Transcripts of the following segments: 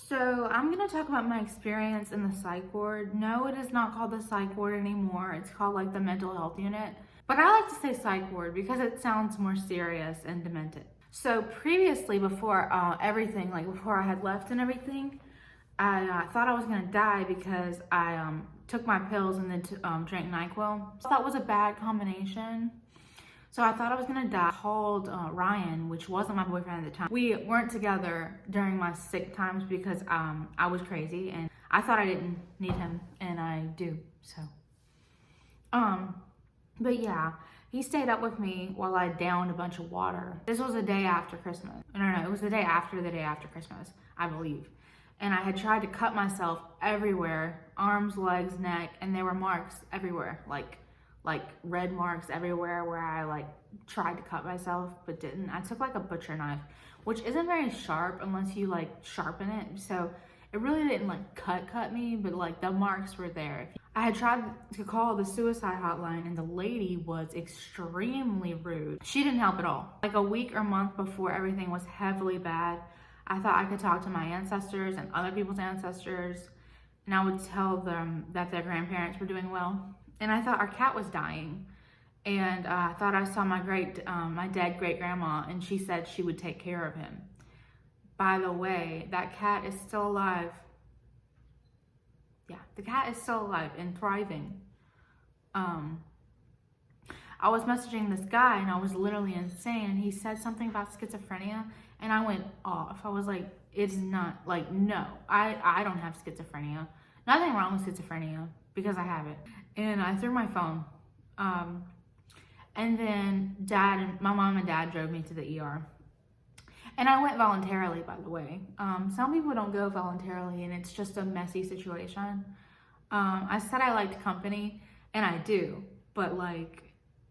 So I'm going to talk about my experience in the psych ward. No, it is not called the psych ward anymore. It's called like the mental health unit. But I like to say psych ward because it sounds more serious and demented. So previously, before everything, like before I had left and everything, I thought I was going to die because I took my pills and then drank NyQuil. So that was a bad combination. So I thought I was gonna die. I called Ryan, which wasn't my boyfriend at the time. We weren't together during my sick times because I was crazy and I thought I didn't need him, and I do, so. But yeah, he stayed up with me while I downed a bunch of water. This was the day after Christmas. No, it was the day after Christmas, I believe. And I had tried to cut myself everywhere, arms, legs, neck, and there were marks everywhere, like red marks everywhere where I like tried to cut myself but didn't. I took like a butcher knife, which isn't very sharp unless you like sharpen it. So it really didn't like cut me, but like the marks were there. I had tried to call the suicide hotline and the lady was extremely rude. She didn't help at all. Like a week or month before everything was heavily bad, I thought I could talk to my ancestors and other people's ancestors, and I would tell them that their grandparents were doing well. And I thought our cat was dying, and I thought I saw my dead great grandma, and she said she would take care of him. By the way, that cat is still alive. Yeah, the cat is still alive and thriving. I was messaging this guy, and I was literally insane, and he said something about schizophrenia, and I went off. I was like, it's not, like, no, I don't have schizophrenia. Nothing wrong with schizophrenia, because I have it. And I threw my phone. And then my mom and dad drove me to the ER. And I went voluntarily, by the way. Some people don't go voluntarily, and it's just a messy situation. I said I liked company, and I do, but like,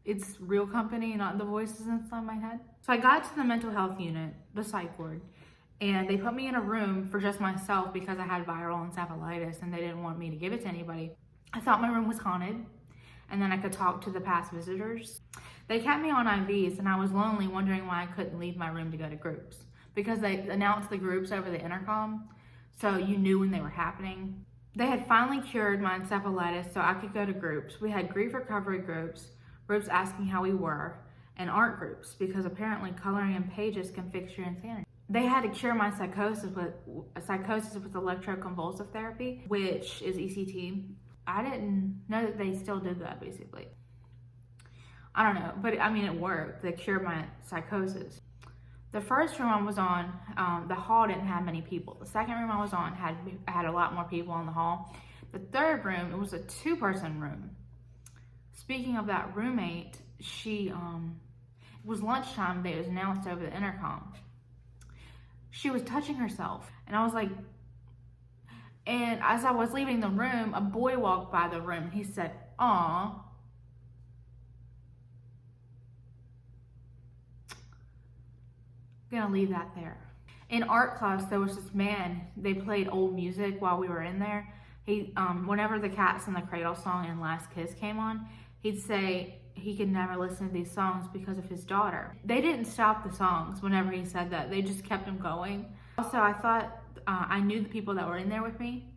it's real company, not the voices inside my head. So I got to the mental health unit, the psych ward, and they put me in a room for just myself because I had viral encephalitis and they didn't want me to give it to anybody. I thought my room was haunted, and then I could talk to the past visitors. They kept me on IVs, and I was lonely, wondering why I couldn't leave my room to go to groups, because they announced the groups over the intercom, so you knew when they were happening. They had finally cured my encephalitis, so I could go to groups. We had grief recovery groups asking how we were, and art groups, because apparently coloring in pages can fix your insanity. They had to cure my psychosis with electroconvulsive therapy, which is ECT. I didn't know that they still did that, basically. I don't know, but I mean, it worked. They cured my psychosis. The first room I was on, the hall didn't have many people. The second room I was on had a lot more people in the hall. The third room, it was a 2-person room. Speaking of that roommate, it was lunchtime, it was announced over the intercom. She was touching herself, and I was like, and as I was leaving the room, a boy walked by the room, and he said, "Aw." Gonna leave that there. In art class, there was this man, they played old music while we were in there. He, whenever the Cats in the Cradle song and Last Kiss came on, he'd say he could never listen to these songs because of his daughter. They didn't stop the songs whenever he said that. They just kept them going. Also, I thought I knew the people that were in there with me.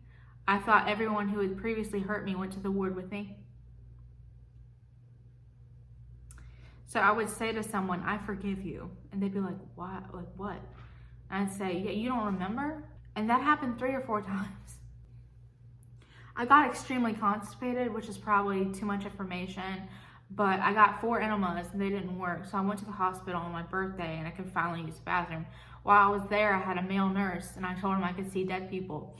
I thought everyone who had previously hurt me went to the ward with me. So I would say to someone, "I forgive you." And they'd be like, "What? Like what?" And I'd say, "Yeah, you don't remember?" And that happened 3 or 4 times. I got extremely constipated, which is probably too much information, but I got 4 enemas and they didn't work. So I went to the hospital on my birthday and I could finally use the bathroom. While I was there, I had a male nurse and I told him I could see dead people.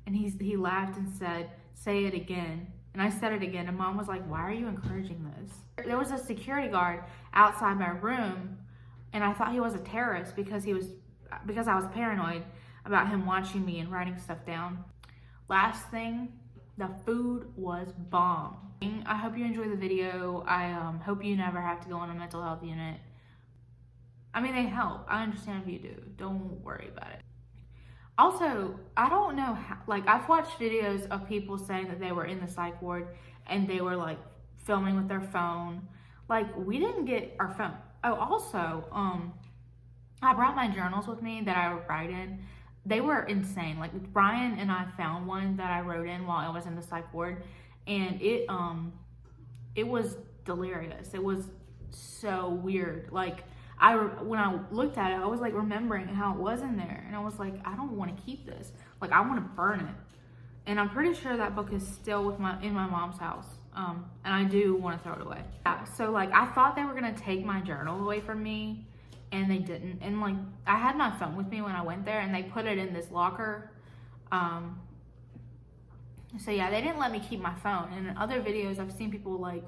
And he laughed and said, "Say it again." And I said it again, and Mom was like, "Why are you encouraging this?" There was a security guard outside my room, and I thought he was a terrorist because I was paranoid about him watching me and writing stuff down. Last thing, the food was bomb. I hope you enjoyed the video. I hope you never have to go on a mental health unit. I mean, they help. I understand if you do. Don't worry about it. Also, I don't know how, like, I've watched videos of people saying that they were in the psych ward and they were like filming with their phone. Like, we didn't get our phone. Oh, also, I brought my journals with me that I would write in. they were insane. Like Brian and I found one that I wrote in while I was in the psych ward, and it was delirious. It was so weird. Like when I looked at it, I was like remembering how it was in there, and I was like, I don't want to keep this. Like I want to burn it. And I'm pretty sure that book is still in my mom's house. And I do want to throw it away. Yeah, so like I thought they were gonna take my journal away from me, and they didn't. And like I had my phone with me when I went there, and they put it in this locker. So yeah, they didn't let me keep my phone. And in other videos, I've seen people like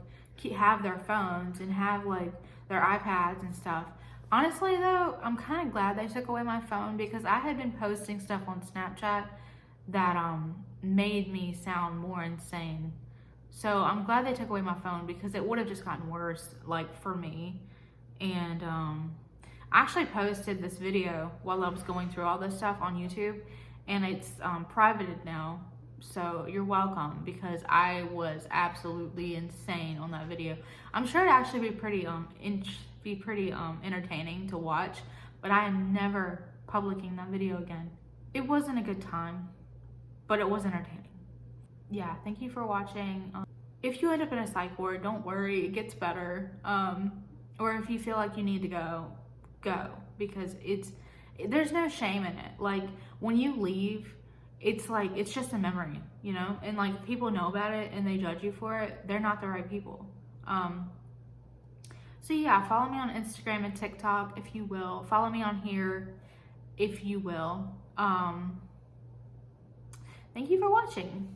have their phones and have like their iPads and stuff. Honestly though, I'm kind of glad they took away my phone, because I had been posting stuff on Snapchat that made me sound more insane. So I'm glad they took away my phone, because it would have just gotten worse, like for me. And I actually posted this video while I was going through all this stuff on YouTube, and it's privated now. So you're welcome, because I was absolutely insane on that video. I'm sure it'd actually be pretty entertaining to watch, but I am never publishing that video again. It wasn't a good time, but it was entertaining. Yeah, thank you for watching. If you end up in a psych ward, don't worry, it gets better. Or if you feel like you need to go, because there's no shame in it. Like when you leave, it's like, it's just a memory, you know? And like if people know about it and they judge you for it, they're not the right people. So yeah, follow me on Instagram and TikTok if you will. Follow me on here if you will. Thank you for watching.